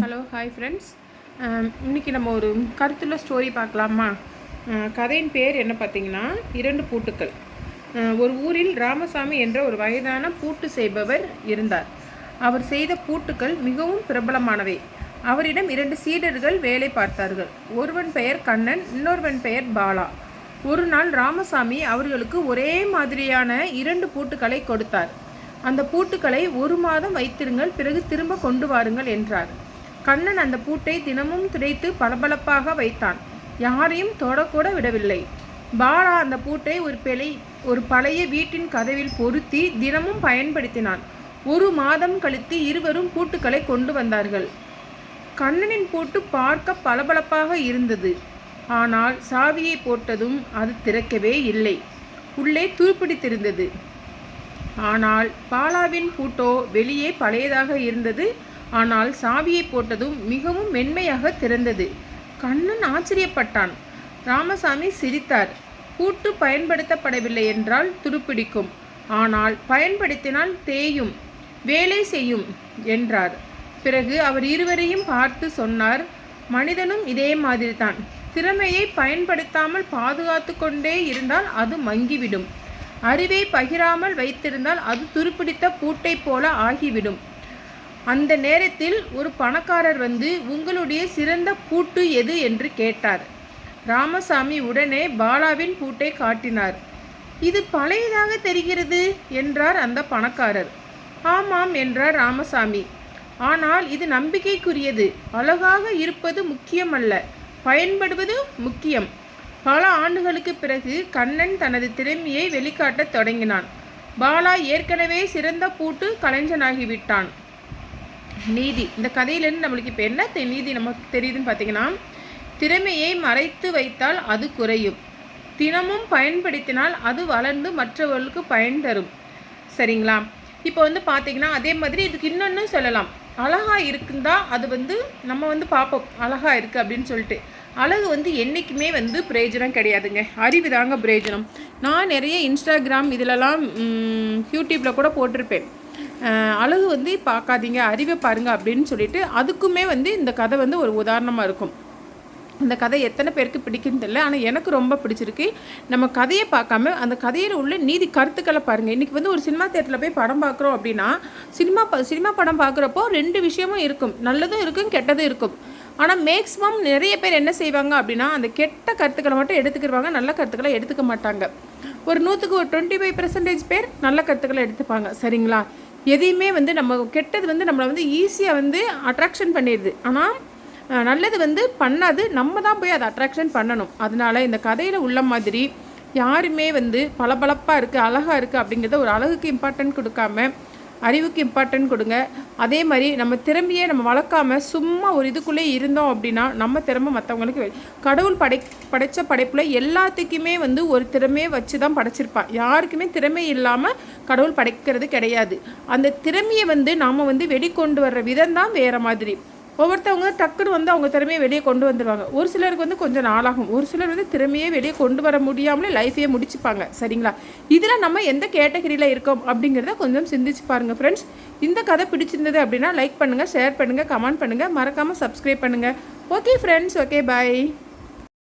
Hello hi friends. இன்றைக்கி நம்ம ஒரு கருத்துள்ள ஸ்டோரி பார்க்கலாமா? கதையின் பேர் என்ன பார்த்தீங்கன்னா, இரண்டு பூட்டுக்கள். ஒரு ஊரில் ராமசாமி என்ற ஒரு வயதான பூட்டு செய்பவர் இருந்தார். அவர் செய்த பூட்டுக்கள் மிகவும் பிரபலமானவை. அவரிடம் இரண்டு சீடர்கள் வேலை பார்த்தார்கள். ஒருவன் பெயர் கண்ணன், இன்னொருவன் பெயர் பாலா. ஒரு நாள் ராமசாமி அவர்களுக்கு ஒரே மாதிரியான இரண்டு பூட்டுக்களை கொடுத்தார். அந்த பூட்டுக்களை 1 மாதம் வைத்திருங்கள், பிறகு திரும்ப கொண்டு வாருங்கள் என்றார். கண்ணன் அந்த பூட்டை தினமும் துடைத்து பளபளப்பாக வைத்தான். யாரையும் தொடக்கூட விடவில்லை. பாலா அந்த பூட்டை ஒரு பழைய வீட்டின் கதவில் பொருத்தி தினமும் பயன்படுத்தினான். 1 மாதம் கழித்து இருவரும் பூட்டுக்களை கொண்டு வந்தார்கள். கண்ணனின் பூட்டு பார்க்க பளபளப்பாக இருந்தது. ஆனால் சாவியை போட்டதும் அது திறக்கவே இல்லை. உள்ளே துருப்பிடித்திருந்தது. ஆனால் பாலாவின் பூட்டோ வெளியே பழையதாக இருந்தது. ஆனால் சாவியை போட்டதும் மிகவும் மென்மையாக திறந்தது. கண்ணன் ஆச்சரியப்பட்டான். ராமசாமி சிரித்தார். பூட்டு பயன்படுத்தப்படவில்லை என்றால் துருப்பிடிக்கும், ஆனால் பயன்படுத்தினால் தேயும், வேலை செய்யும் என்றார். பிறகு அவர் இருவரையும் பார்த்து சொன்னார், மனிதனும் இதே மாதிரிதான். திறமையை பயன்படுத்தாமல் பாதுகாத்து கொண்டே இருந்தால் அது மங்கிவிடும். அறிவை பகிராமல் வைத்திருந்தால் அது துருப்பிடித்த பூட்டை போல ஆகிவிடும். அந்த நேரத்தில் ஒரு பணக்காரர் வந்து, உங்களுடைய சிறந்த பூட்டு எது என்று கேட்டார். ராமசாமி உடனே பாலாவின் பூட்டை காட்டினார். இது பழையதாக தெரிகிறது என்றார் அந்த பணக்காரர். ஆமாம் என்றார் ராமசாமி. ஆனால் இது நம்பிக்கைக்குரியது. அழகாக இருப்பது முக்கியமல்ல, பயன்படுவது முக்கியம். பல ஆண்டுகளுக்கு பிறகு கண்ணன் தனது திறமையை வெளிக்காட்டத் தொடங்கினான். பாலா ஏற்கனவே சிறந்த பூட்டு கலைஞனாகிவிட்டான். நீதி. இந்த கதையிலேருந்து நம்மளுக்கு இப்போ என்ன நீதி நமக்கு தெரியுதுன்னு பார்த்தீங்கன்னா, திறமையை மறைத்து வைத்தால் அது குறையும், தினமும் பயன்படுத்தினால் அது வளர்ந்து மற்றவர்களுக்கு பயன் தரும். சரிங்களா? இப்போ பார்த்தீங்கன்னா, அதே மாதிரி இதுக்கு இன்னொன்று சொல்லலாம். அழகாக இருக்குந்தா அது நம்ம பார்ப்போம் அழகாக இருக்குது அப்படின்னு சொல்லிட்டு. அழகு என்றைக்குமே பிரயோஜனம் கிடையாதுங்க. அறிவு தாங்க பிரயோஜனம். நான் நிறைய இன்ஸ்டாகிராம் இதிலலாம் யூடியூப்பில் கூட போட்டிருப்பேன், அழகு பார்க்காதீங்க, அறிவை பாருங்கள் அப்படின்னு சொல்லிட்டு. அதுக்குமே இந்த கதை ஒரு உதாரணமாக இருக்கும். அந்த கதை எத்தனை பேருக்கு பிடிக்குன்னு தெரியல, ஆனால் எனக்கு ரொம்ப பிடிச்சிருக்கு. நம்ம கதையை பார்க்காம அந்த கதையில் உள்ள நீதி கருத்துக்களை பாருங்கள். இன்றைக்கி ஒரு சினிமா தியேட்டரில் போய் படம் பார்க்குறோம் அப்படின்னா, சினிமா படம் பார்க்குறப்போ 2 விஷயமும் இருக்கும், நல்லதும் இருக்கும், கெட்டதும் இருக்கும். ஆனால் மேக்ஸிமம் நிறைய பேர் என்ன செய்வாங்க அப்படின்னா, அந்த கெட்ட கருத்துக்களை மட்டும் எடுத்துக்கிடுவாங்க, நல்ல கருத்துக்களை எடுத்துக்க மாட்டாங்க. ஒரு 100க்கு ஒரு 25% பேர் நல்ல கருத்துக்களை எடுத்துப்பாங்க. சரிங்களா? எதையுமே நம்ம கெட்டது நம்மளை ஈஸியாக அட்ராக்ஷன் பண்ணிடுது. ஆனால் நல்லது பண்ணாது. நம்ம தான் போய் அதை அட்ராக்ஷன் பண்ணணும். அதனால் இந்த கதையில் உள்ள மாதிரி யாருமே பளபளப்பாக இருக்குது, அழகாக இருக்குது அப்படிங்கிறத ஒரு அழகுக்கு இம்பார்ட்டன்ட் கொடுக்காம அறிவுக்கு இம்பார்ட்டன்ட் கொடுங்க. அதே மாதிரி நம்ம திறமையை நம்ம வளர்க்காமல் சும்மா ஒரு இதுக்குள்ளே இருந்தோம் அப்படின்னா நம்ம திறமை மற்றவங்களுக்கு கடவுள் படைத்த படைப்பில் எல்லாத்துக்குமே ஒரு திறமையை வச்சு தான் படைச்சிருப்பான். யாருக்குமே திறமை இல்லாமல் கடவுள் படைக்கிறது கிடையாது. அந்த திறமையை நாம் வெளிக்கொண்டு வர்ற விதம் தான் வேறு மாதிரி. ஒவ்வொருத்தவங்க டக்குன்னு அவங்க திறமையை வெளியே கொண்டு வந்துடுவாங்க. ஒரு சிலருக்கு கொஞ்சம் நாளாகும். ஒரு சிலர் திறமையை வெளியே கொண்டு வர முடியாமலே லைஃபையே முடிச்சுப்பாங்க. சரிங்களா? இதில் நம்ம எந்த கேட்டகரியில் இருக்கோம் அப்படிங்கிறத கொஞ்சம் சிந்திச்சு பாருங்கள் ஃப்ரெண்ட்ஸ். இந்த கதை பிடிச்சிருந்தது அப்படின்னா லைக் பண்ணுங்கள், ஷேர் பண்ணுங்கள், கமெண்ட் பண்ணுங்கள், மறக்காமல் சப்ஸ்கிரைப் பண்ணுங்கள். Okay friends, okay bye.